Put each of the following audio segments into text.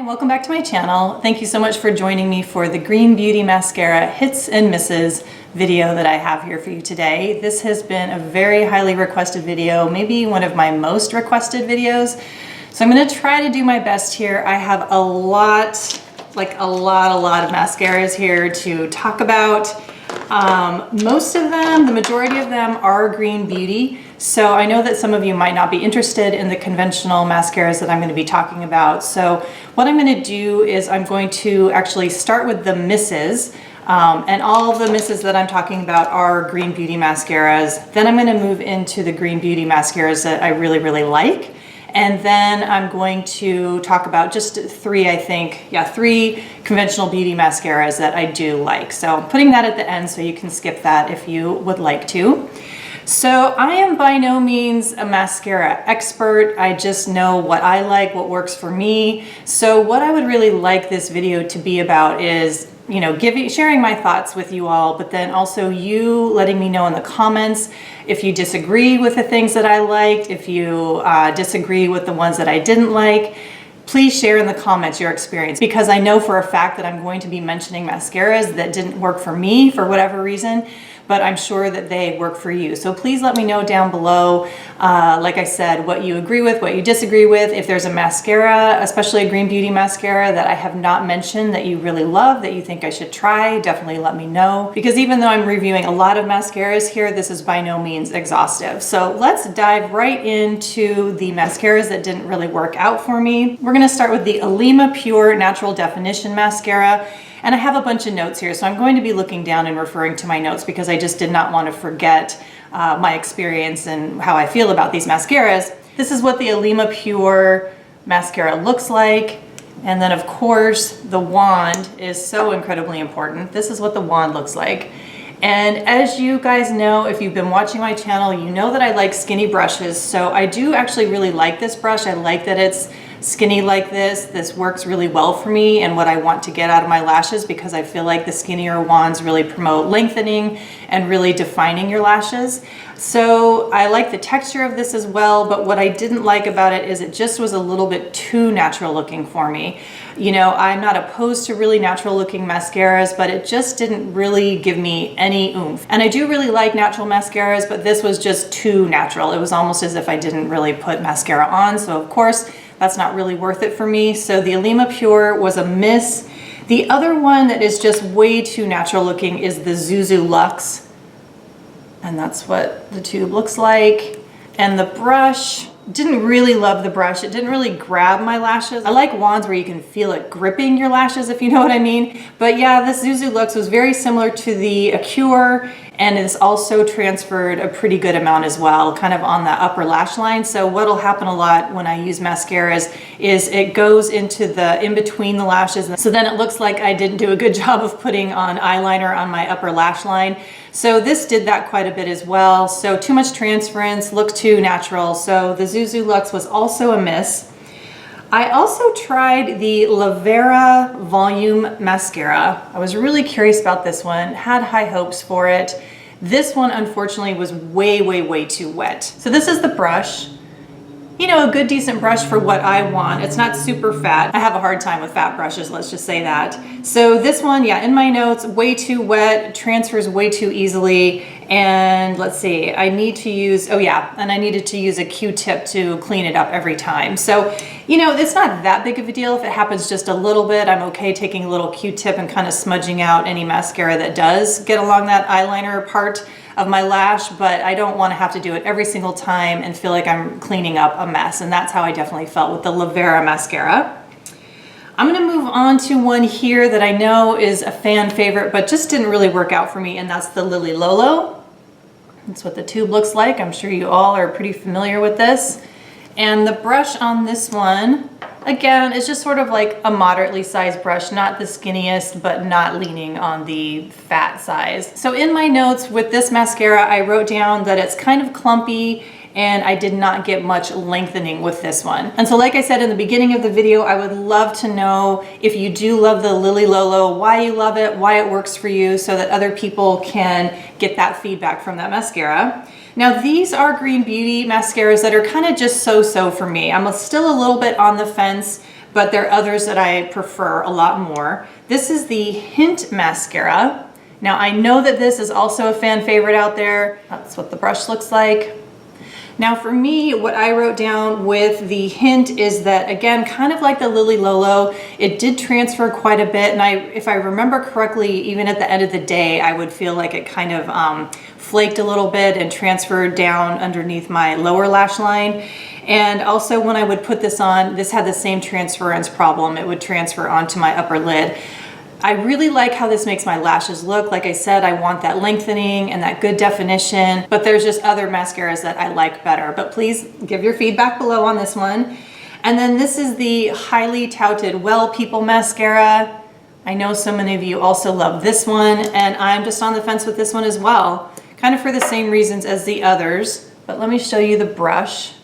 And welcome back to my channel. Thank you so much for joining me for the Green Beauty Mascara Hits and Misses video that I have here for you today. This has been a very highly requested video, maybe one of my most requested videos. So I'm gonna try to do my best here. I have a lot of mascaras here to talk about. Most of them, the majority of them are Green Beauty. So I know that some of you might not be interested in the conventional mascaras that I'm going to be talking about. So what I'm going to do is I'm going to actually start with the misses. And all of the misses that I'm talking about are Green Beauty mascaras. Then I'm going to move into the Green Beauty mascaras that I really, really like. And then I'm going to talk about just three conventional beauty mascaras that I do like. So I'm putting that at the end so you can skip that if you would like to. So I am by no means a mascara expert. I just know what I like, what works for me. So what I would really like this video to be about is, you know, sharing my thoughts with you all, but then also you letting me know in the comments if you disagree with the things that I liked, if you disagree with the ones that I didn't like. Please share in the comments your experience, because I know for a fact that I'm going to be mentioning mascaras that didn't work for me for whatever reason, but I'm sure that they work for you. So please let me know down below, like I said, what you agree with, what you disagree with. If there's a mascara, especially a Green Beauty mascara that I have not mentioned that you really love, that you think I should try, definitely let me know. Because even though I'm reviewing a lot of mascaras here, this is by no means exhaustive. So let's dive right into the mascaras that didn't really work out for me. We're gonna start with the Alima Pure Natural Definition Mascara. And I have a bunch of notes here, so I'm going to be looking down and referring to my notes because I just did not want to forget my experience and how I feel about these mascaras. This is what the Alima Pure mascara looks like. And then of course, the wand is so incredibly important. This is what the wand looks like. And as you guys know, if you've been watching my channel, you know that I like skinny brushes. So I do actually really like this brush. I like that it's skinny like this. This works really well for me and what I want to get out of my lashes, because I feel like the skinnier wands really promote lengthening and really defining your lashes. So I like the texture of this as well, but what I didn't like about it is it just was a little bit too natural looking for me. You know, I'm not opposed to really natural looking mascaras, but it just didn't really give me any oomph. And I do really like natural mascaras, but this was just too natural. It was almost as if I didn't really put mascara on. So of course, that's not really worth it for me. So the Alima Pure was a miss. The other one that is just way too natural looking is the XOXO Luxe. And that's what the tube looks like. And the brush, didn't really love the brush. It didn't really grab my lashes. I like wands where you can feel it gripping your lashes, if you know what I mean. But yeah, this XOXO Luxe was very similar to the Acure, and it's also transferred a pretty good amount as well, kind of on the upper lash line. So what'll happen a lot when I use mascaras is it goes into the in between the lashes. So then it looks like I didn't do a good job of putting on eyeliner on my upper lash line. So this did that quite a bit as well. So too much transference, looked too natural. So the XOXO Luxe was also a miss. I also tried the Lavera Volume Mascara. I was really curious about this one, had high hopes for it. This one, unfortunately, was way too wet. So this is the brush. You know, a good decent brush for what I want. It's not super fat. I have a hard time with fat brushes, let's just say that. So this one, yeah, in my notes, way too wet, transfers way too easily. And let's see, I need to use, oh yeah, and I needed to use a Q-tip to clean it up every time. So, you know, it's not that big of a deal if it happens just a little bit. I'm okay taking a little Q-tip and kind of smudging out any mascara that does get along that eyeliner part of my lash, but I don't want to have to do it every single time and feel like I'm cleaning up a mess. And that's how I definitely felt with the Lavera mascara. I'm going to move on to one here that I know is a fan favorite, but just didn't really work out for me, and that's the Lily Lolo. That's what the tube looks like. I'm sure you all are pretty familiar with this. And the brush on this one, again, is just sort of like a moderately sized brush, not the skinniest, but not leaning on the fat size. So in my notes with this mascara, I wrote down that it's kind of clumpy and I did not get much lengthening with this one. And so like I said in the beginning of the video, I would love to know if you do love the Lily Lolo, why you love it, why it works for you, so that other people can get that feedback from that mascara. Now these are Green Beauty mascaras that are kind of just so-so for me. I'm still a little bit on the fence but there are others that I prefer a lot more. This is the Hint mascara. Now I know that this is also a fan favorite out there. That's what the brush looks like. Now for me, what I wrote down with the Hint is that, again, kind of like the Lily Lolo, it did transfer quite a bit. And if I remember correctly, even at the end of the day, I would feel like it kind of flaked a little bit and transferred down underneath my lower lash line. And also when I would put this on, this had the same transference problem. It would transfer onto my upper lid. I really like how this makes my lashes look. Like I said, I want that lengthening and that good definition, but there's just other mascaras that I like better. But please give your feedback below on this one. And then this is the highly touted Well People mascara. I know so many of you also love this one, and I'm just on the fence with this one as well, kind of for the same reasons as the others. But let me show you the brush.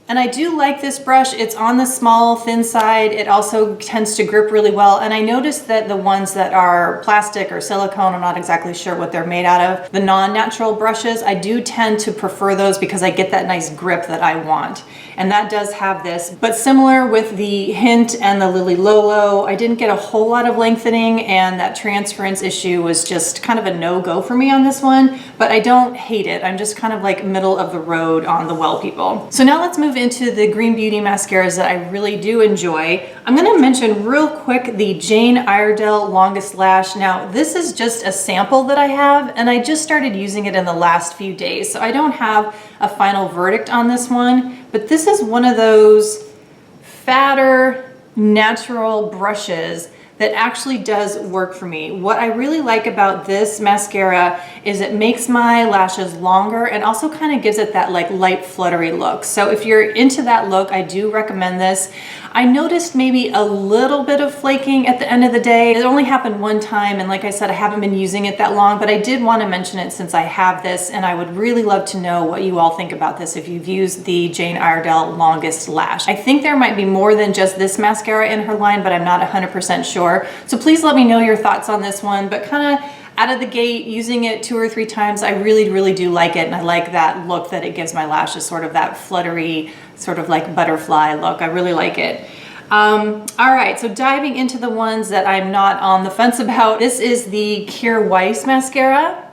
And I do like this brush. It's on the small, thin side. It also tends to grip really well. And I noticed that the ones that are plastic or silicone, I'm not exactly sure what they're made out of, the non-natural brushes, I do tend to prefer those because I get that nice grip that I want. And that does have this. But similar with the Hint and the Lily Lolo, I didn't get a whole lot of lengthening, and that transference issue was just kind of a no-go for me on this one. But I don't hate it. I'm just kind of like middle of the road on the Well People. So now let's move into the Green Beauty mascaras that I really do enjoy. I'm going to mention real quick the Jane Iredale Longest Lash. Now this is just a sample that I have, and I just started using it in the last few days, so I don't have a final verdict on this one, but this is one of those fatter natural brushes that actually does work for me. What I really like about this mascara is it makes my lashes longer and also kind of gives it that like light fluttery look. So if you're into that look, I do recommend this. I noticed maybe a little bit of flaking at the end of the day. It only happened one time, and like I said, I haven't been using it that long, but I did want to mention it since I have this, and I would really love to know what you all think about this if you've used the Jane Iredale Longest Lash. I think there might be more than just this mascara in her line, but I'm not 100% sure. So please let me know your thoughts on this one, but kind of out of the gate, using it 2 or 3 times, I really do like it, and I like that look that it gives my lashes, sort of that fluttery, sort of like butterfly look. I really like it. All right, so diving into the ones that I'm not on the fence about, this is the Kjaer Weis mascara.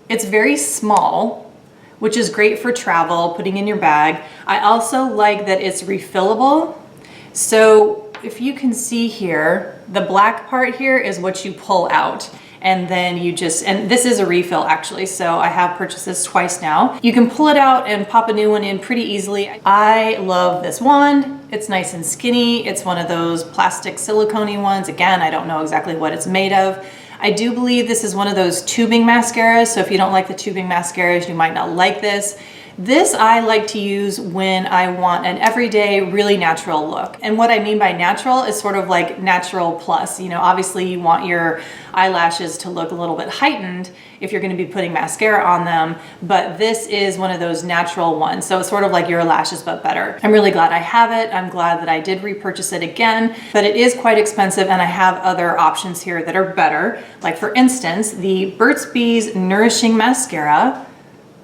It's very small, which is great for travel, putting in your bag. I also like that it's refillable. So if you can see here, the black part here is what you pull out. And then you just, and this is a refill actually, so I have purchased this twice now. You can pull it out and pop a new one in pretty easily. I love this wand. It's nice and skinny. It's one of those plastic silicone ones. Again, I don't know exactly what it's made of. I do believe this is one of those tubing mascaras, so if you don't like the tubing mascaras, you might not like this. This I like to use when I want an everyday, really natural look. And what I mean by natural is sort of like natural plus. You know, obviously you want your eyelashes to look a little bit heightened if you're going to be putting mascara on them, but this is one of those natural ones. So it's sort of like your lashes, but better. I'm really glad I have it. I'm glad that I did repurchase it again, but it is quite expensive, and I have other options here that are better. Like for instance, the Burt's Bees Nourishing Mascara.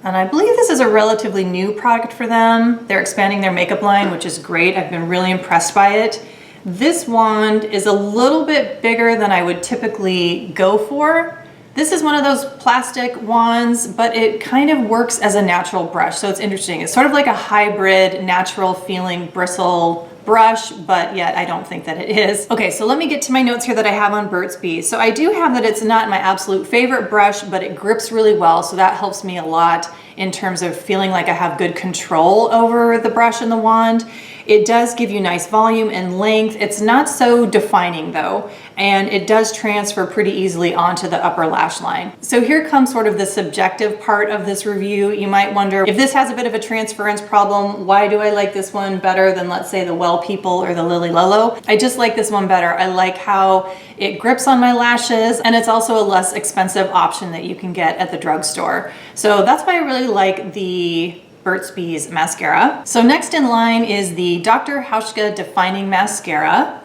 And I believe this is a relatively new product for them. They're expanding their makeup line, which is great. I've been really impressed by it. This wand is a little bit bigger than I would typically go for. This is one of those plastic wands, but it kind of works as a natural brush. So it's interesting. It's sort of like a hybrid, natural feeling bristle brush, but yet I don't think that it is. Okay, so let me get to my notes here that I have on Burt's Bees. So I do have that it's not my absolute favorite brush, but it grips really well, so that helps me a lot in terms of feeling like I have good control over the brush and the wand. It does give you nice volume and length. It's not so defining though, and it does transfer pretty easily onto the upper lash line. So here comes sort of the subjective part of this review. You might wonder, if this has a bit of a transference problem, why do I like this one better than, let's say, the Well People or the Lily Lolo? I just like this one better. I like how it grips on my lashes, and it's also a less expensive option that you can get at the drugstore. So that's why I really like the Burt's Bees mascara. So next in line is the Dr. Hauschka Defining Mascara.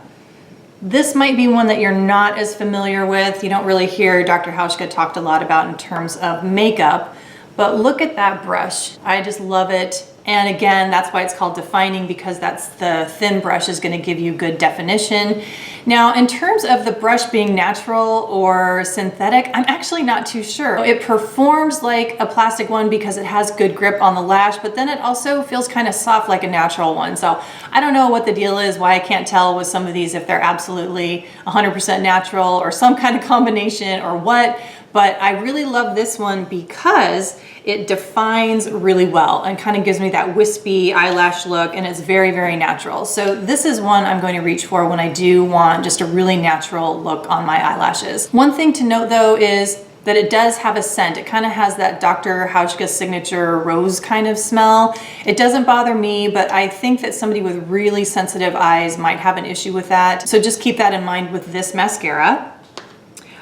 This might be one that you're not as familiar with. You don't really hear Dr. Hauschka talked a lot about in terms of makeup, but look at that brush. I just love it. And again, that's why it's called defining, because that's the thin brush is going to give you good definition. Now, in terms of the brush being natural or synthetic, I'm actually not too sure. It performs like a plastic one because it has good grip on the lash, but then it also feels kind of soft like a natural one. So I don't know what the deal is, why I can't tell with some of these if they're absolutely 100% natural or some kind of combination or what. But I really love this one because it defines really well and kind of gives me that wispy eyelash look, and it's very, very natural. So this is one I'm going to reach for when I do want just a really natural look on my eyelashes. One thing to note though is that it does have a scent. It kind of has that Dr. Hauschka signature rose kind of smell. It doesn't bother me, but I think that somebody with really sensitive eyes might have an issue with that. So just keep that in mind with this mascara.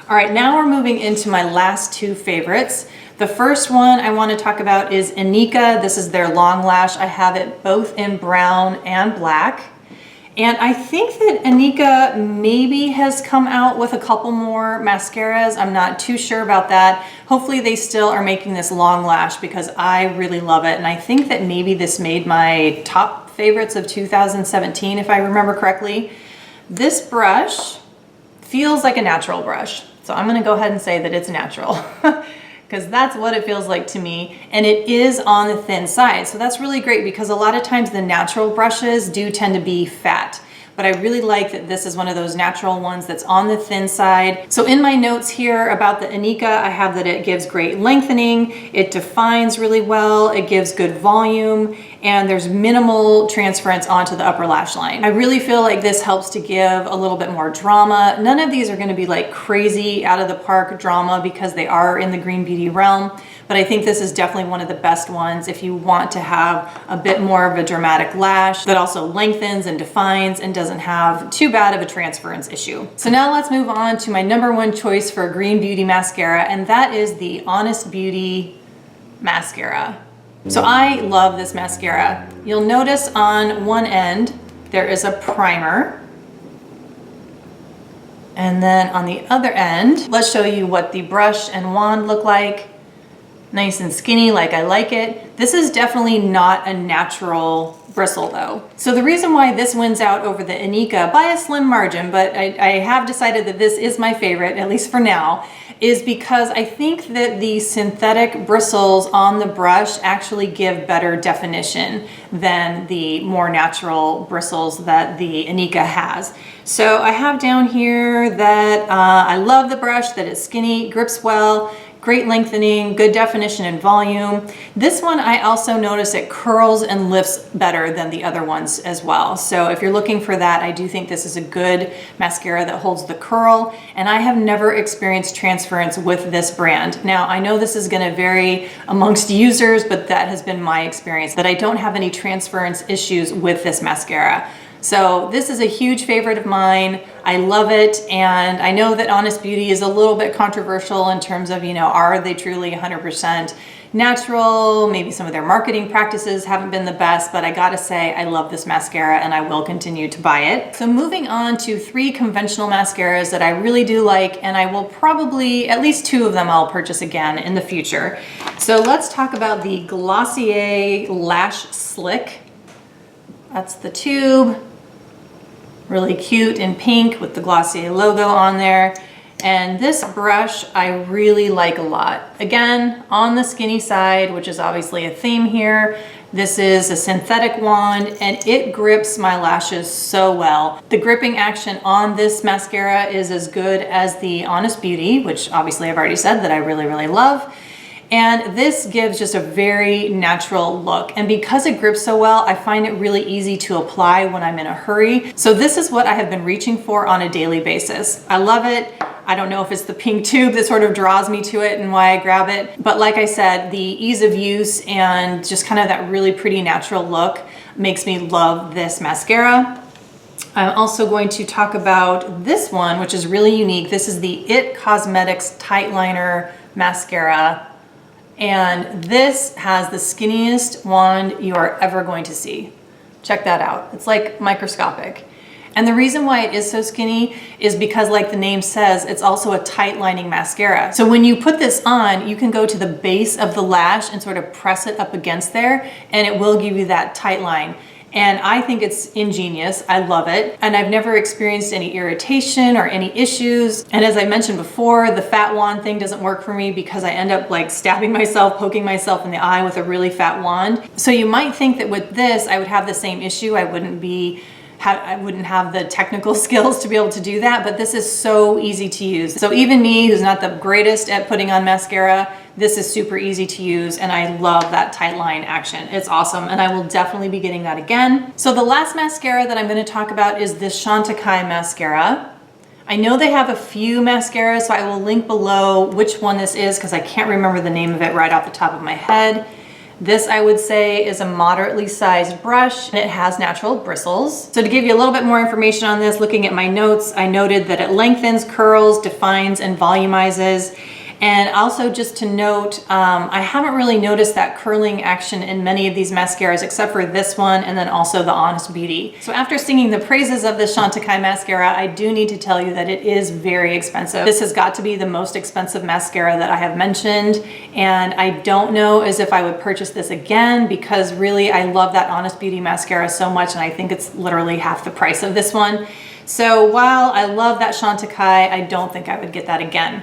All right, now we're moving into my last two favorites. The first one I want to talk about is Inika. This is their long lash. I have it both in brown and black. And I think that Inika maybe has come out with a couple more mascaras. I'm not too sure about that. Hopefully they still are making this long lash because I really love it. And I think that maybe this made my top favorites of 2017, if I remember correctly. This brush feels like a natural brush. So I'm gonna go ahead and say that it's natural because that's what it feels like to me. And it is on the thin side. So that's really great because a lot of times the natural brushes do tend to be fat. But I really like that this is one of those natural ones that's on the thin side. So in my notes here about the Inika, I have that it gives great lengthening, it defines really well, it gives good volume, and there's minimal transference onto the upper lash line. I really feel like this helps to give a little bit more drama. None of these are gonna be like crazy out of the park drama because they are in the green beauty realm. But I think this is definitely one of the best ones if you want to have a bit more of a dramatic lash that also lengthens and defines and doesn't have too bad of a transference issue. So now let's move on to my number one choice for green beauty mascara, and that is the Honest Beauty mascara. So I love this mascara. You'll notice on one end, there is a primer. And then on the other end, let's show you what the brush and wand look like. Nice and skinny like I like it. This is definitely not a natural bristle though. So the reason why this wins out over the Inika by a slim margin, but I have decided that this is my favorite, at least for now, is because I think that the synthetic bristles on the brush actually give better definition than the more natural bristles that the Inika has. So I have down here that I love the brush, that it's skinny, grips well, great lengthening, good definition and volume. This one I also notice it curls and lifts better than the other ones as well. So if you're looking for that, I do think this is a good mascara that holds the curl, and I have never experienced transference with this brand. Now I know this is gonna vary amongst users, but that has been my experience, that I don't have any transference issues with this mascara. So this is a huge favorite of mine. I love it, and I know that Honest Beauty is a little bit controversial in terms of, you know, are they truly 100% natural? Maybe some of their marketing practices haven't been the best, but I gotta say I love this mascara and I will continue to buy it. So moving on to three conventional mascaras that I really do like, and I will probably, at least two of them I'll purchase again in the future. So let's talk about the Glossier Lash Slick. That's the tube. Really cute in pink with the Glossier logo on there. And this brush I really like a lot. Again, on the skinny side, which is obviously a theme here. This is a synthetic wand and it grips my lashes so well. The gripping action on this mascara is as good as the Honest Beauty, which obviously I've already said that I really, really love. And this gives just a very natural look. And because it grips so well, I find it really easy to apply when I'm in a hurry. So this is what I have been reaching for on a daily basis. I love it. I don't know if it's the pink tube that sort of draws me to it and why I grab it. But like I said, the ease of use and just kind of that really pretty natural look makes me love this mascara. I'm also going to talk about this one, which is really unique. This is the IT Cosmetics Tight Liner Mascara. And this has the skinniest wand you are ever going to see. Check that out. It's like microscopic. And the reason why it is so skinny is because, like the name says, it's also a tight lining mascara. So when you put this on, you can go to the base of the lash and sort of press it up against there, and it will give you that tight line. And I think it's ingenious. I love it. And I've never experienced any irritation or any issues. And as I mentioned before, the fat wand thing doesn't work for me because I end up like stabbing myself, poking myself in the eye with a really fat wand. So you might think that with this, I would have the same issue. I wouldn't have the technical skills to be able to do that, but this is so easy to use. So even me, who's not the greatest at putting on mascara, this is super easy to use, and I love that tight line action. It's awesome, and I will definitely be getting that again. So the last mascara that I'm gonna talk about is this Chantecaille mascara. I know they have a few mascaras, so I will link below which one this is because I can't remember the name of it right off the top of my head. This, I would say, is a moderately sized brush, and it has natural bristles. So to give you a little bit more information on this, looking at my notes, I noted that it lengthens, curls, defines, and volumizes. And also just to note, I haven't really noticed that curling action in many of these mascaras except for this one and then also the Honest Beauty. So after singing the praises of the Chantecaille mascara, I do need to tell you that it is very expensive. This has got to be the most expensive mascara that I have mentioned, and I don't know as if I would purchase this again because really I love that Honest Beauty mascara so much, and I think it's literally half the price of this one. So while I love that Chantecaille, I don't think I would get that again.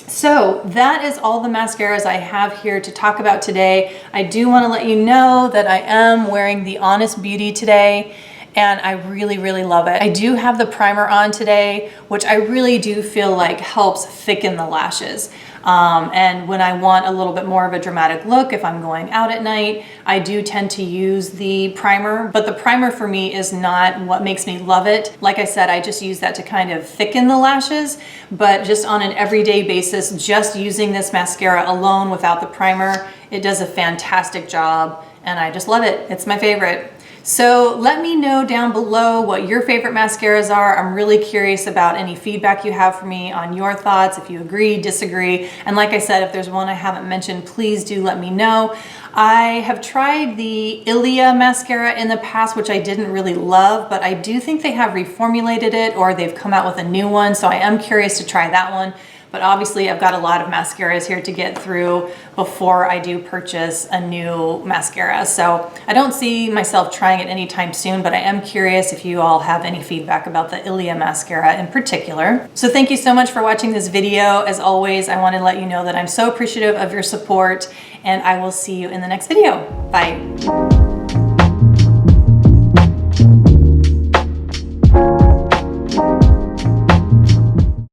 So that is all the mascaras I have here to talk about today. I do want to let you know that I am wearing the Honest Beauty today, and I really, really love it. I do have the primer on today, which I really do feel like helps thicken the lashes. And when I want a little bit more of a dramatic look, if I'm going out at night, I do tend to use the primer, but the primer for me is not what makes me love it. Like I said, I just use that to kind of thicken the lashes, but just on an everyday basis, just using this mascara alone without the primer, it does a fantastic job, and I just love it. It's my favorite. So let me know down below what your favorite mascaras are. I'm really curious about any feedback you have for me on your thoughts, if you agree, disagree. And like I said, if there's one I haven't mentioned, please do let me know. I have tried the Ilia mascara in the past, which I didn't really love, but I do think they have reformulated it or they've come out with a new one. So I am curious to try that one. But obviously I've got a lot of mascaras here to get through before I do purchase a new mascara. So I don't see myself trying it anytime soon, but I am curious if you all have any feedback about the Ilia mascara in particular. So thank you so much for watching this video. As always, I want to let you know that I'm so appreciative of your support, and I will see you in the next video. Bye.